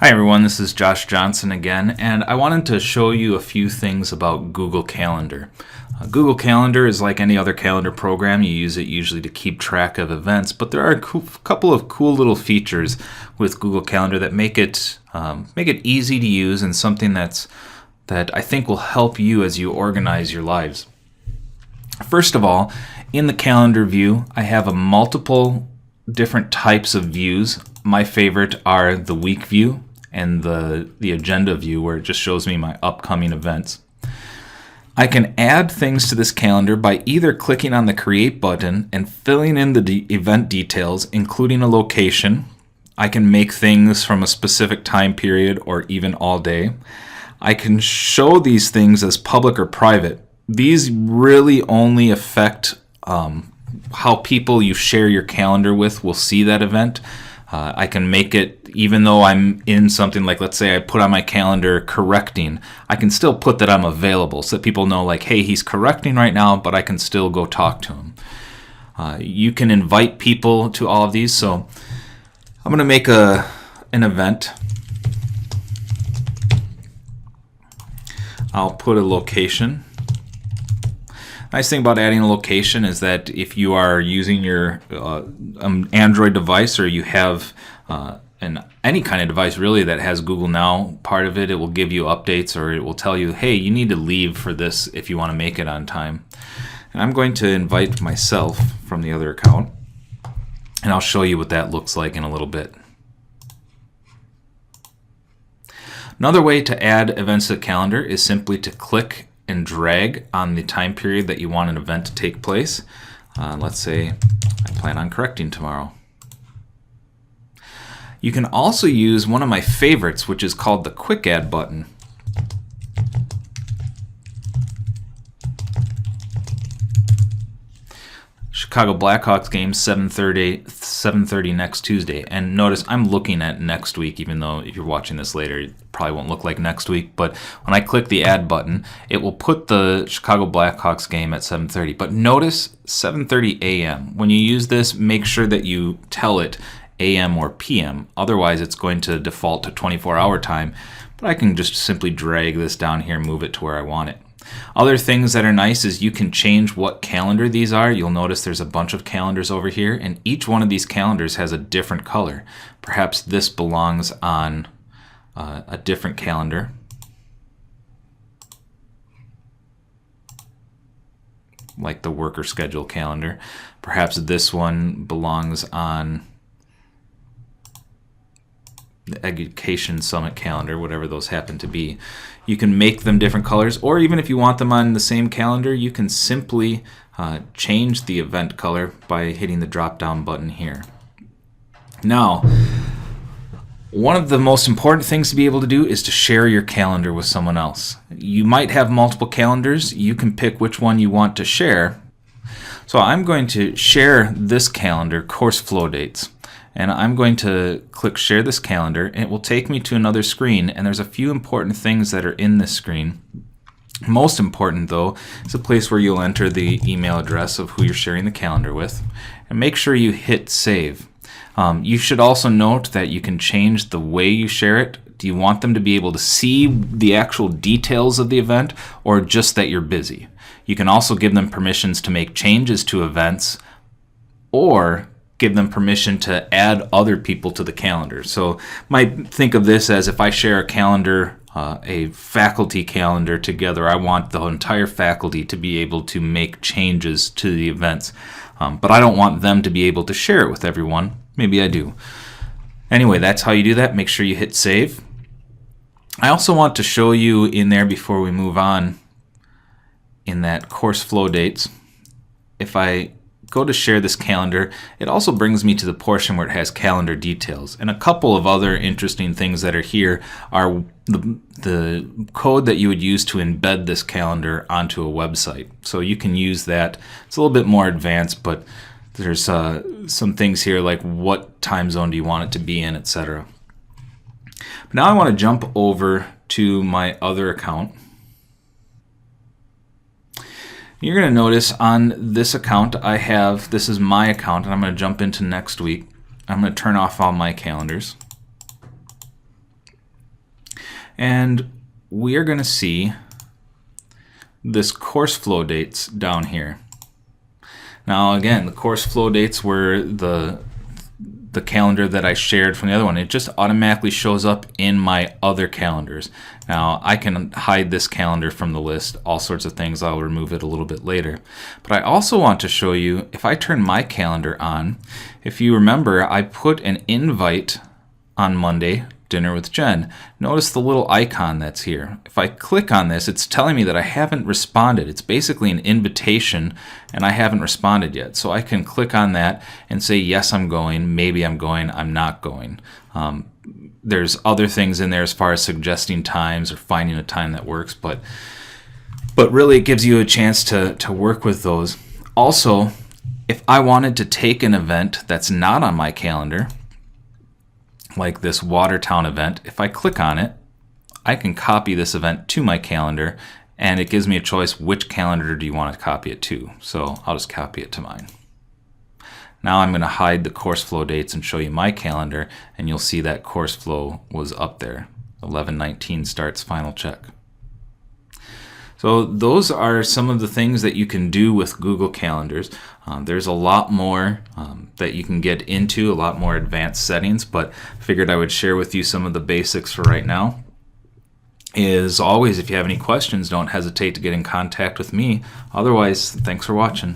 Hi everyone, this is Josh Johnson again, and I wanted to show you a few things about Google Calendar. Google Calendar is like any other calendar program. You use it usually to keep track of events, but there are a couple of cool little features with Google Calendar that make it easy to use and something that I think will help you as you organize your lives. First of all, in the calendar view, I have a multiple different types of views. My favorite are the week view and the agenda view, where it just shows me my upcoming events. I can add things to this calendar by either clicking on the Create button and filling in the event details, including a location. I can make things from a specific time period or even all day. I can show these things as public or private. These really only affect how people you share your calendar with will see that event. I can make it, even though I'm in something like, let's say I put on my calendar correcting, I can still put that I'm available so that people know, like, hey, he's correcting right now, but I can still go talk to him. You can invite people to all of these. So I'm going to make an event. I'll put a location. Nice thing about adding a location is that if you are using your Android device, or you have any kind of device really that has Google Now part of it, it will give you updates, or it will tell you, hey, you need to leave for this if you want to make it on time. And I'm going to invite myself from the other account, and I'll show you what that looks like in a little bit. Another way to add events to the calendar is simply to click and drag on the time period that you want an event to take place. Let's say I plan on correcting tomorrow. You can also use one of my favorites, which is called the Quick Add button. Chicago Blackhawks game 7:30 next Tuesday. And notice I'm looking at next week, even though if you're watching this later, it probably won't look like next week. But when I click the add button, it will put the Chicago Blackhawks game at 7:30. But notice 7:30 a.m. When you use this, make sure that you tell it a.m. or p.m. Otherwise, it's going to default to 24-hour time. But I can just simply drag this down here and move it to where I want it. Other things that are nice is you can change what calendar these are. You'll notice there's a bunch of calendars over here, and each one of these calendars has a different color. Perhaps this belongs on a different calendar. Like the worker schedule calendar. Perhaps this one belongs on the Education Summit calendar, whatever those happen to be. You can make them different colors, or even if you want them on the same calendar, you can simply change the event color by hitting the drop down button here. Now, one of the most important things to be able to do is to share your calendar with someone else. You might have multiple calendars. You can pick which one you want to share. So I'm going to share this calendar, course flow dates. And I'm going to click Share this calendar, and it will take me to another screen, and there's a few important things that are in this screen. Most important, though, is a place where you'll enter the email address of who you're sharing the calendar with, and make sure you hit Save. You should also note that you can change the way you share it. Do you want them to be able to see the actual details of the event, or just that you're busy? You can also give them permissions to make changes to events, or give them permission to add other people to the calendar. So might think of this as, if I share a calendar, a faculty calendar together, I want the entire faculty to be able to make changes to the events. But I don't want them to be able to share it with everyone. Maybe I do. Anyway, that's how you do that. Make sure you hit Save. I also want to show you in there, before we move on, in that course flow dates, if I go to share this calendar, it also brings me to the portion where it has calendar details. And a couple of other interesting things that are here are the code that you would use to embed this calendar onto a website. So you can use that. It's a little bit more advanced, but there's some things here like what time zone do you want it to be in, etc. But now I want to jump over to my other account. You're going to notice on this account this is my account, and I'm going to jump into next week. I'm going to turn off all my calendars. And we are going to see this course flow dates down here. Now again, the course flow dates were the calendar that I shared from the other one. It just automatically shows up in my other calendars. Now I can hide this calendar from the list, all sorts of things. I'll remove it a little bit later. But I also want to show you, if I turn my calendar on, if you remember, I put an invite on Monday, dinner with Jen. Notice the little icon that's here. If I click on this, it's telling me that I haven't responded. It's basically an invitation and I haven't responded yet. So I can click on that and say, yes, I'm going, maybe I'm going, I'm not going. There's other things in there as far as suggesting times or finding a time that works, but really it gives you a chance to work with those. Also, if I wanted to take an event that's not on my calendar, like this Watertown event, if I click on it, I can copy this event to my calendar, and it gives me a choice, which calendar do you want to copy it to. So I'll just copy it to mine. Now I'm going to hide the course flow dates and show you my calendar, and you'll see that course flow was up there. 11:19 starts final check. So those are some of the things that you can do with Google Calendars. There's a lot more that you can get into, a lot more advanced settings, but figured I would share with you some of the basics for right now. As always, if you have any questions, don't hesitate to get in contact with me. Otherwise, thanks for watching.